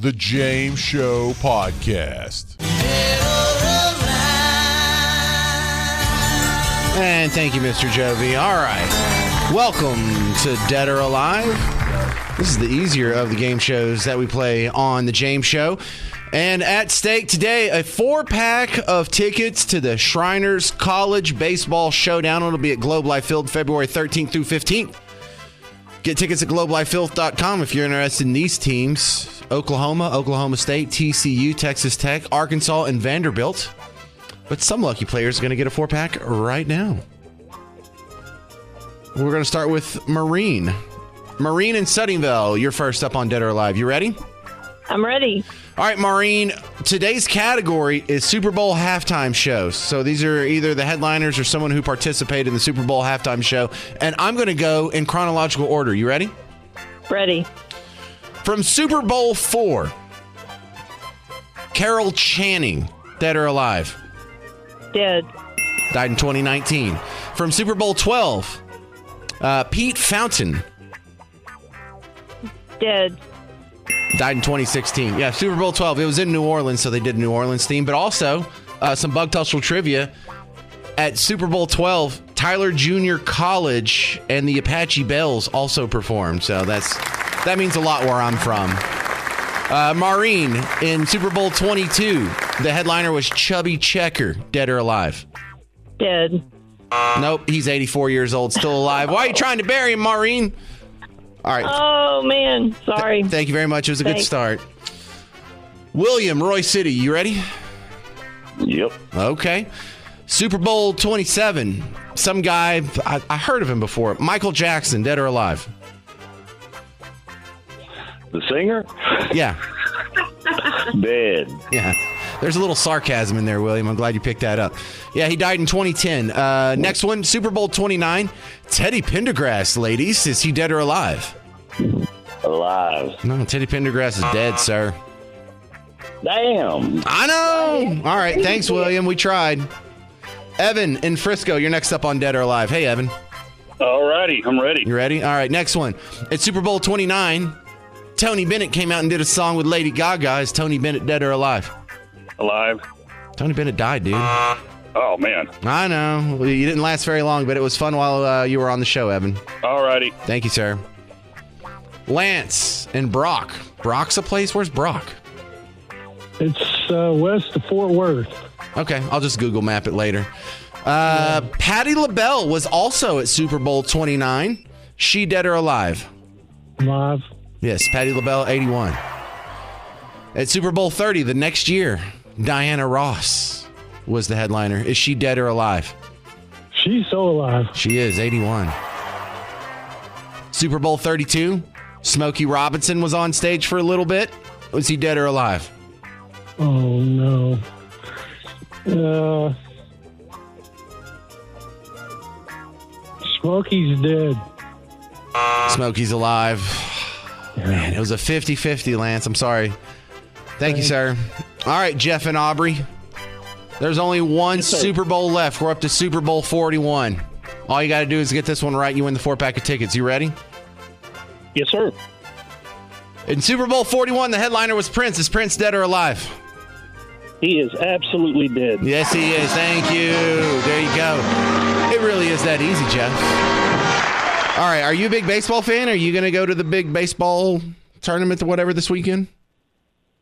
The James Show Podcast. And thank you, Mr. Jovi. All right. Welcome to Dead or Alive. This is the easier of the game shows that we play on The James Show. And at stake today, a 4-pack of tickets to the Shriners College Baseball Showdown. It'll be at Globe Life Field February 13th through 15th. Get tickets at globelifefield.com if you're interested in these teams. Oklahoma, Oklahoma State, TCU, Texas Tech, Arkansas, and Vanderbilt. But some lucky players are going to get a 4-pack right now. We're going to start with Maureen. Maureen in Suttingville, you're first up on Dead or Alive. You ready? I'm ready. All right, Maureen, today's category is Super Bowl halftime shows. So these are either the headliners or someone who participated in the Super Bowl halftime show. And I'm going to go in chronological order. You ready? Ready. From Super Bowl 4, Carol Channing, Dead or Alive? Dead. Died in 2019. From Super Bowl 12, Pete Fountain. Dead. Died in 2016. Yeah, Super Bowl 12. It was in New Orleans, so they did a New Orleans theme. But also, some Bug Tussle trivia. At Super Bowl 12, Tyler Jr. College and the Apache Bells also performed. So that means a lot where I'm from. Maureen, in Super Bowl 22, the headliner was Chubby Checker, Dead or Alive? Dead. Nope, he's 84 years old, still alive. Why are you trying to bury him, Maureen? All right. Oh, man. Sorry. Thank you very much. It was a good start. William, Roy City, you ready? Yep. Okay. Super Bowl 27, some guy, I heard of him before, Michael Jackson, Dead or Alive? The singer? Yeah. Dead. Yeah. There's a little sarcasm in there, William. I'm glad you picked that up. Yeah, he died in 2010. Next one, Super Bowl 29. Teddy Pendergrass, ladies. Is he dead or alive? Alive. No, Teddy Pendergrass is dead, sir. Damn. I know. All right. Thanks, William. We tried. Evan in Frisco, you're next up on Dead or Alive. Hey, Evan. All righty. I'm ready. You ready? All right. Next one. At Super Bowl 29, Tony Bennett came out and did a song with Lady Gaga. Is Tony Bennett dead or alive? Alive. Tony Bennett died, dude. Oh, man. I know. Well, you didn't last very long, but it was fun while you were on the show, Evan. All righty. Thank you, sir. Lance and Brock. Brock's a place? Where's Brock? It's west of Fort Worth. Okay, I'll just Google map it later. Patti LaBelle was also at Super Bowl 29. She dead or alive? Alive. Yes, Patti LaBelle, 81. At Super Bowl 30, the next year, Diana Ross was the headliner. Is she dead or alive? She's still alive. She is, 81. Super Bowl 32, Smokey Robinson was on stage for a little bit. Was he dead or alive? Oh, no. Smokey's dead. Smokey's alive. Man, it was a 50-50, Lance. I'm sorry. Thank you, sir. All right, Jeff and Aubrey. There's only one Super Bowl left. We're up to Super Bowl 41. All you got to do is get this one right. You win the 4-pack of tickets. You ready? Yes, sir. In Super Bowl 41, the headliner was Prince. Is Prince dead or alive? He is absolutely dead. Yes, he is. Thank you. There you go. It really is that easy, Jeff. All right, are you a big baseball fan? Are you going to go to the big baseball tournament or whatever this weekend?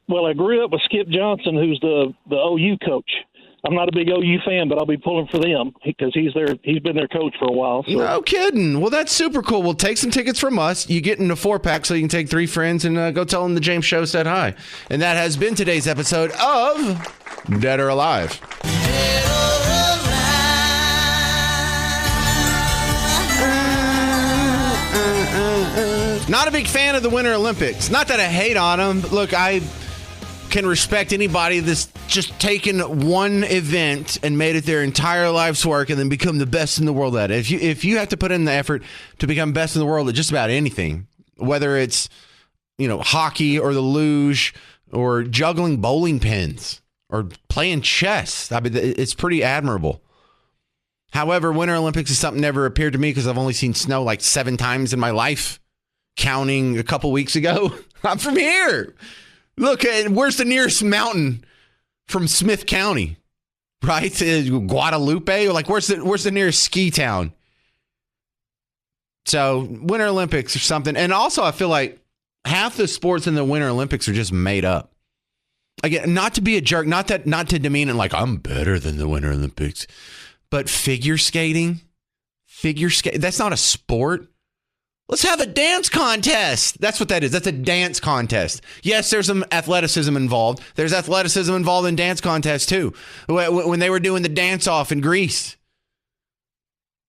Well, I grew up with Skip Johnson, who's the OU coach. I'm not a big OU fan, but I'll be pulling for them because he's been their coach for a while. So. No kidding. Well, that's super cool. We'll take some tickets from us. You get in a 4-pack so you can take 3 friends and go tell them the James Show said hi. And that has been today's episode of Dead or Alive. Not a big fan of the Winter Olympics. Not that I hate on them. But look, I can respect anybody that's just taken one event and made it their entire life's work and then become the best in the world at it. If you have to put in the effort to become best in the world at just about anything, whether it's, hockey or the luge or juggling bowling pins or playing chess, I mean, it's pretty admirable. However, Winter Olympics is something never appeared to me because I've only seen snow like 7 times in my life, counting a couple weeks ago. I'm from here. Look, where's the nearest mountain from Smith County? Right? Guadalupe? Or like, where's the nearest ski town? So, Winter Olympics or something. And also, I feel like half the sports in the Winter Olympics are just made up. Again, not to be a jerk, not to demean it like I'm better than the Winter Olympics, but figure skating, that's not a sport. Let's have a dance contest. That's what that is. That's a dance contest. Yes, there's some athleticism involved. There's athleticism involved in dance contests too. When they were doing the dance off in Greece.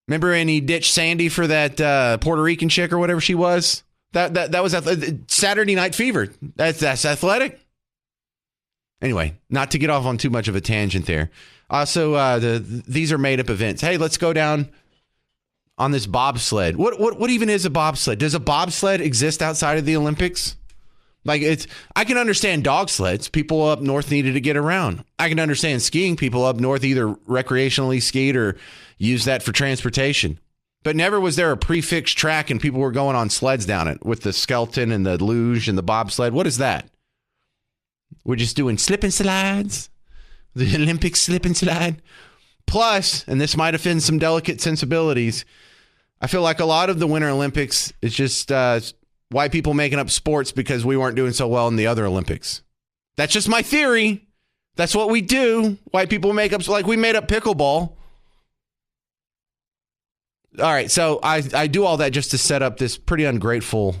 Remember when he ditched Sandy for that Puerto Rican chick or whatever she was? That was Saturday Night Fever. That's athletic. Anyway, not to get off on too much of a tangent there. Also, these are made up events. Hey, let's go down on this bobsled. What even is a bobsled? Does a bobsled exist outside of the Olympics? Like I can understand dog sleds. People up north needed to get around. I can understand skiing. People up north either recreationally skied or used that for transportation. But never was there a prefixed track and people were going on sleds down it with the skeleton and the luge and the bobsled. What is that? We're just doing slip and slides. The Olympic slip and slide. Plus, and this might offend some delicate sensibilities, I feel like a lot of the Winter Olympics is just white people making up sports because we weren't doing so well in the other Olympics. That's just my theory. That's what we do. White people make up, like we made up pickleball. All right, so I do all that just to set up this pretty ungrateful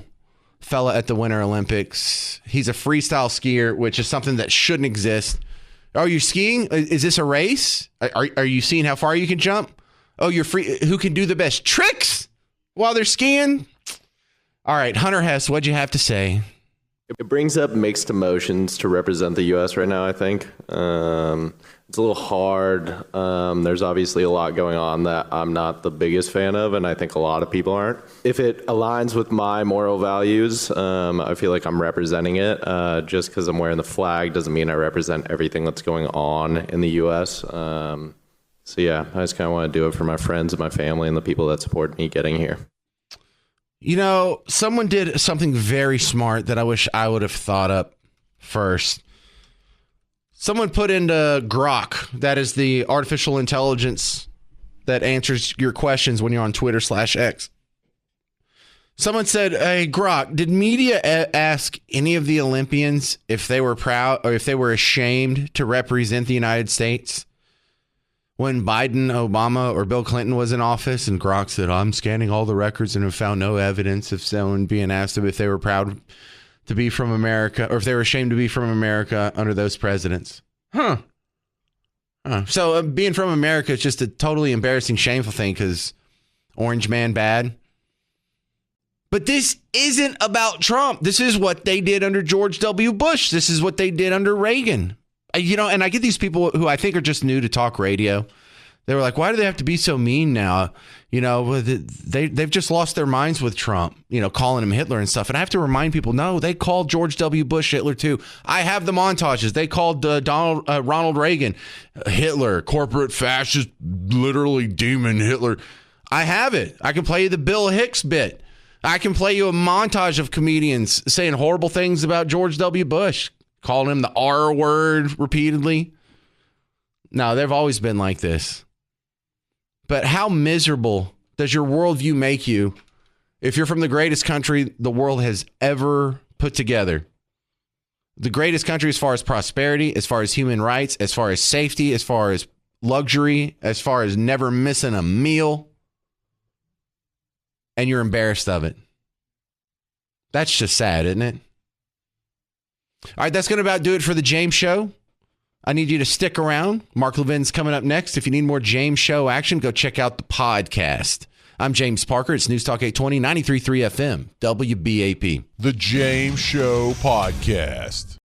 fella at the Winter Olympics. He's a freestyle skier, which is something that shouldn't exist. Are you skiing? Is this a race? Are you seeing how far you can jump? Oh, you're free. Who can do the best tricks while they're skiing? All right, Hunter Hess, what'd you have to say? It brings up mixed emotions to represent the U.S. right now, I think. It's a little hard. There's obviously a lot going on that I'm not the biggest fan of, and I think a lot of people aren't. If it aligns with my moral values, I feel like I'm representing it. Just because I'm wearing the flag doesn't mean I represent everything that's going on in the U.S. So yeah, I just kind of want to do it for my friends and my family and the people that support me getting here. You know, someone did something very smart that I wish I would have thought up first. Someone put into Grok, that is the artificial intelligence that answers your questions when you're on Twitter/X. Someone said, hey, Grok, did media ask any of the Olympians if they were proud or if they were ashamed to represent the United States when Biden, Obama, or Bill Clinton was in office? And Grok said, I'm scanning all the records and have found no evidence of someone being asked if they were proud to be from America or if they were ashamed to be from America under those presidents. So being from America is just a totally embarrassing, shameful thing because orange man bad. But this isn't about Trump. This is what they did under George W. Bush. This is what they did under Reagan. You know, and I get these people who I think are just new to talk radio. They were like, why do they have to be so mean now? You know, they've just lost their minds with Trump, you know, calling him Hitler and stuff. And I have to remind people, no, they called George W. Bush Hitler too. I have the montages. They called Ronald Reagan Hitler, corporate fascist, literally demon Hitler. I have it. I can play you the Bill Hicks bit. I can play you a montage of comedians saying horrible things about George W. Bush, calling him the R word repeatedly. No, they've always been like this. But how miserable does your worldview make you if you're from the greatest country the world has ever put together? The greatest country as far as prosperity, as far as human rights, as far as safety, as far as luxury, as far as never missing a meal. And you're embarrassed of it. That's just sad, isn't it? All right, that's going to about do it for the James Show. I need you to stick around. Mark Levin's coming up next. If you need more James Show action, go check out the podcast. I'm James Parker. It's News Talk 820, 93.3 FM, WBAP. The James Show Podcast.